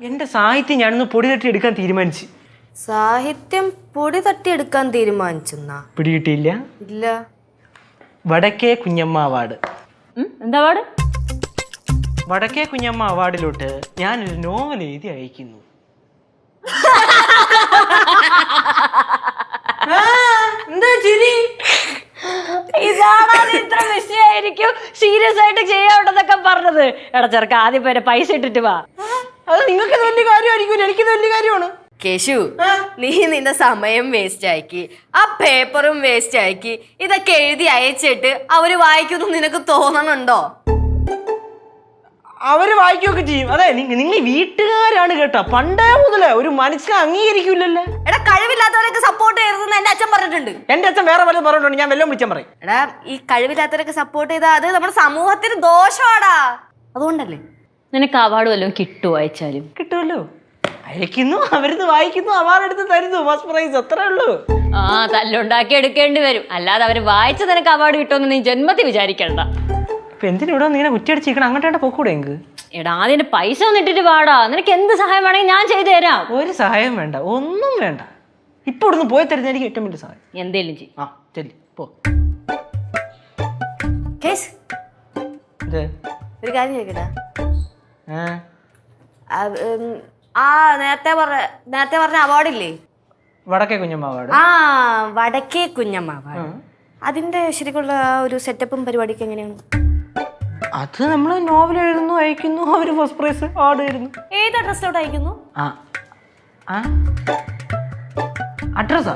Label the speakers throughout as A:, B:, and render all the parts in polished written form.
A: എന്റെ സാഹിത്യം ഞാനൊന്ന് പൊടി തട്ടിയെടുക്കാൻ തീരുമാനിച്ചു.
B: സാഹിത്യം പൊടി തട്ടിയെടുക്കാൻ തീരുമാനിച്ചെന്നാ?
A: പിടികിട്ടിയില്ല?
B: ഇല്ല.
A: വടക്കേ കുഞ്ഞമ്മ അവാർഡ്.
C: എന്താ അവാർഡ്?
A: വടക്കേ കുഞ്ഞമ്മ അവാർഡിലോട്ട് ഞാനൊരു നോവൽ എഴുതി അയക്കുന്നു. എന്താ ചിരി?
C: ഇതാണോ ഇത്ര വിഷയായിരിക്കും സീരിയസ് ആയിട്ട് ചെയ്യാവുന്നതൊക്കെ പറഞ്ഞത്? എടാ ചെറുക്ക, ആദ്യം പേരെ പൈസ ഇട്ടിട്ട് വാ.
A: അത് നിങ്ങൾക്ക് വലിയ കാര്യമായിരിക്കും, എനിക്കിത് വലിയ കാര്യമാണ്.
B: കേശു, നീ നിന്റെ സമയം വേസ്റ്റ് ആക്കി, ആ പേപ്പറും വേസ്റ്റ് ആക്കി, ഇതൊക്കെ എഴുതി അയച്ചിട്ട് അവര് വായിക്കുന്നു നിനക്ക് തോന്നണുണ്ടോ?
A: അവര് വായിക്കുകയൊക്കെ ചെയ്യും. അതെ, നിങ്ങൾ വീട്ടുകാരാണ് കേട്ടോ. പണ്ടേ മുതലേ ഒരു മനുഷ്യനെ അംഗീകരിക്കൂലല്ലോ.
B: എടാ, കഴിവില്ലാത്തവരൊക്കെ സപ്പോർട്ട് ചെയ്യരുതെന്ന് എന്റെ അച്ഛൻ പറഞ്ഞിട്ടുണ്ട്.
A: എന്റെ അച്ഛൻ വേറെ പലതും പറഞ്ഞിട്ടുണ്ട്, ഞാൻ വല്ലതും വിളിച്ചാൻ പറയും.
B: എടാ, ഈ കഴിവില്ലാത്തവരൊക്കെ സപ്പോർട്ട് ചെയ്താൽ അത് നമ്മുടെ സമൂഹത്തിന് ദോഷമാടാ. അതുകൊണ്ടല്ലേ
C: നിനക്ക് അവാർഡ് വല്ലതും കിട്ടുമോ? അയച്ചാലും
A: കിട്ടുമല്ലോ. അയക്കുന്നു, അവരിത് വായിക്കുന്നു, അവാർഡ് എടുത്ത് തരുന്നു, ഫസ്റ്റ് പ്രൈസ്, അത്രേ ഉള്ളൂ.
C: ആ, തല്ലുണ്ടാക്കി എടുക്കേണ്ടി വരും. അല്ലാതെ അവര് വായിച്ച നിനക്ക് അവാർഡ് കിട്ടുമെന്ന് നീ ജന്മത്തിൽ വിചാരിക്കണ്ട.
A: ഇപ്പൊ എന്തിനാ നീ കുറ്റിയടിച്ചിരിക്കണം? അങ്ങോട്ടേ പോക്കൂടെ എങ്ക്?
C: എടാ, അതിന്റെ പൈസ ഒന്ന് ഇട്ടിട്ട് പാടാ. നിനക്ക് എന്ത് സഹായം വേണമെങ്കിൽ ഞാൻ ചെയ്തു തരാം.
A: ഒരു സഹായം വേണ്ട, ഒന്നും വേണ്ട. ഇപ്പൊ ഇവിടുന്ന് പോയി തരുന്ന എനിക്ക് ഏറ്റവും വലിയ സഹായം.
C: എന്തേലും ചെയ്യും.
A: ആ ചെല്ലി പോ.
B: ഒരു കാര്യം ചോദിക്കട്ടെ? ആ നേരത്തെ പറഞ്ഞ അവാർഡില്ലേ,
A: വടക്കേ കുഞ്ഞമ്മ അവാർഡ്?
B: ആ, വടക്കേ കുഞ്ഞമ്മ അവാർഡ്. അതിന്റെ ശരിക്കുള്ള ഒരു സെറ്റപ്പും പരിപാടിയൊക്കെ എങ്ങനെയാണ്?
A: അത് നമ്മള് നോവൽ എഴുതുന്നു, അയക്കുന്നു, അവര് ഫസ്റ്റ് പ്രൈസ് അവാർഡ് തരുന്നു.
B: ഏത് അഡ്രസ്സിലോട്ട് അയക്കുന്നു?
A: അഡ്രസ്സാ?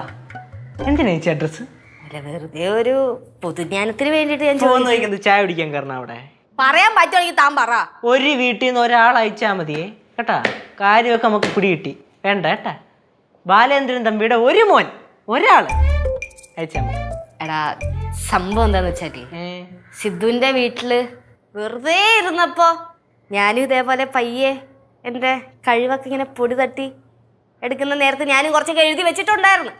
A: എന്തിനാ ചേച്ചി അഡ്രസ്?
B: അല്ല, വെറുതെ ഒരു പൊതുജ്ഞാനത്തിന് വേണ്ടിട്ട് ഞാൻ
A: ചോദിക്കുന്നത്. ചായ കുടിക്കാൻ കാരണം അവിടെ
B: പറയാൻ പറ്റുമെങ്കിൽ താൻ പറ.
A: ഒരു വീട്ടിൽ നിന്ന് ഒരാൾ അയച്ചാ മതിയേ കേട്ടാ. കാര്യമൊക്കെ നമുക്ക് പിടികിട്ടി. വേണ്ട കേട്ടാ. ബാലേന്ദ്രൻ തമ്പിയുടെ ഒരു മോൻ, ഒരാള് അയച്ചാ മതി.
B: എടാ, സംഭവം എന്താന്ന് വെച്ചാല്, സിദ്ധുവിന്റെ വീട്ടില് വെറുതെ ഇരുന്നപ്പോ ഞാനും ഇതേപോലെ പയ്യെ എന്റെ കഴിവൊക്കെ ഇങ്ങനെ പൊടി തട്ടി എടുക്കുന്ന നേരത്ത് ഞാനും കുറച്ചൊക്കെ എഴുതി വെച്ചിട്ടുണ്ടായിരുന്നു.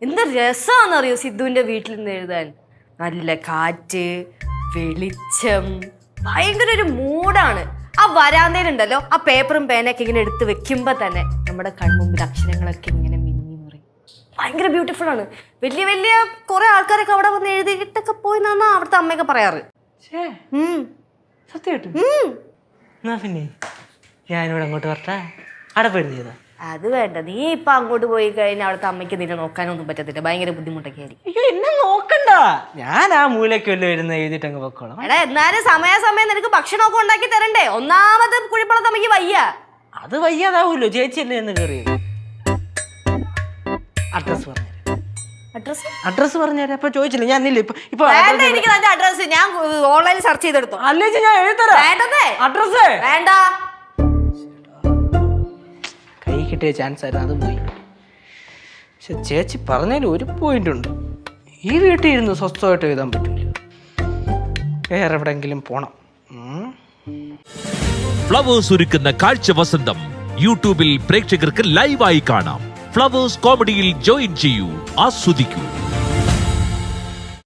B: എന്ത് രസമാണെന്നറിയോ സിദ്ധുവിന്റെ വീട്ടിൽ നിന്ന് എഴുതാൻ. നല്ല കാറ്റ്, വെളിച്ചം, ഭയങ്കര ഒരു മൂഡാണ്. ആ വരാന്തയിലുണ്ടല്ലോ, ആ പേപ്പറും പേനയൊക്കെ ഇങ്ങനെ എടുത്ത് വെക്കുമ്പോ തന്നെ നമ്മുടെ കൺമുമ്പിൽ അക്ഷരങ്ങളൊക്കെ ഇങ്ങനെ മിന്നി മറി. ഭയങ്കര ബ്യൂട്ടിഫുൾ ആണ്. വലിയ വലിയ കുറെ ആൾക്കാരൊക്കെ അവിടെ വന്ന് എഴുതിയിട്ടൊക്കെ പോയി എന്നാ അവിടുത്തെ അമ്മയൊക്കെ പറയാറ്.
A: സത്യമായിട്ടും? എന്നാ പിന്നെ ഞാനിവിടെ അങ്ങോട്ട് വരട്ടെ, അടപ്പെടുത്തിയതാ.
B: അത് വേണ്ട, നീ ഇപ്പൊ അങ്ങോട്ട് പോയി കഴിഞ്ഞാൽ അവിടുത്തെ അമ്മയ്ക്ക് നിന്നെ നോക്കാനൊന്നും പറ്റത്തില്ല, ഭയങ്കര ബുദ്ധിമുട്ടൊക്കെ ആയിരിക്കും.
A: അയ്യോ, എന്നെ നോക്കണ്ട, ഞാൻ ആ മൂലയ്ക്ക് വല്ലതും വരുന്ന എഴുതിട്ട് അങ്ങ് വെക്കോളാം.
B: എടാ, എന്നാലും സമയാസമയം നിനക്ക് ഭക്ഷണമൊക്കെ ഉണ്ടാക്കി തരണ്ടേ? ഒന്നാമത് കുഴിപ്പുറത്ത് അമ്മയ്ക്ക് വയ്യ.
A: അത് വയ്യാതാവൂല്ലോ, ചേച്ചിയല്ലേ എന്ന് കയറിയത്. അഡ്രസ് പറഞ്ഞു. അഡ്രസ് പറഞ്ഞുതരാം. അപ്പൊ ചോദിച്ചില്ല ഞാൻ ഇല്ല. ഇപ്പൊ
B: എനിക്ക് നിന്റെ അഡ്രസ് ഞാൻ ഓൺലൈനിൽ സെർച്ച് ചെയ്തെടുത്തു.
A: അല്ലേ ഞാൻ എഴുതരാം. അഡ്രസ്
B: വേണ്ട.
A: കൈ കിട്ടിയ ചാൻസ് ആയിരുന്നു, അത് പോയി. പക്ഷെ ചേച്ചി പറഞ്ഞതിൽ ഒരു പോയിന്റ് ഉണ്ട്. ഈ വീട്ടിൽ ഇരുന്ന് സ്വസ്ഥമായിട്ട് എഴുതാൻ പറ്റൂല, വേറെ എവിടെങ്കിലും പോണം.
D: ഫ്ലവേഴ്സ് ഒരുക്കുന്ന കാഴ്ച വസന്തം യൂട്യൂബിൽ പ്രേക്ഷകർക്ക് ലൈവായി കാണാം. ഫ്ലവേഴ്സ് കോമഡിയിൽ ജോയിൻ ചെയ്യൂ, ആസ്വദിക്കൂ.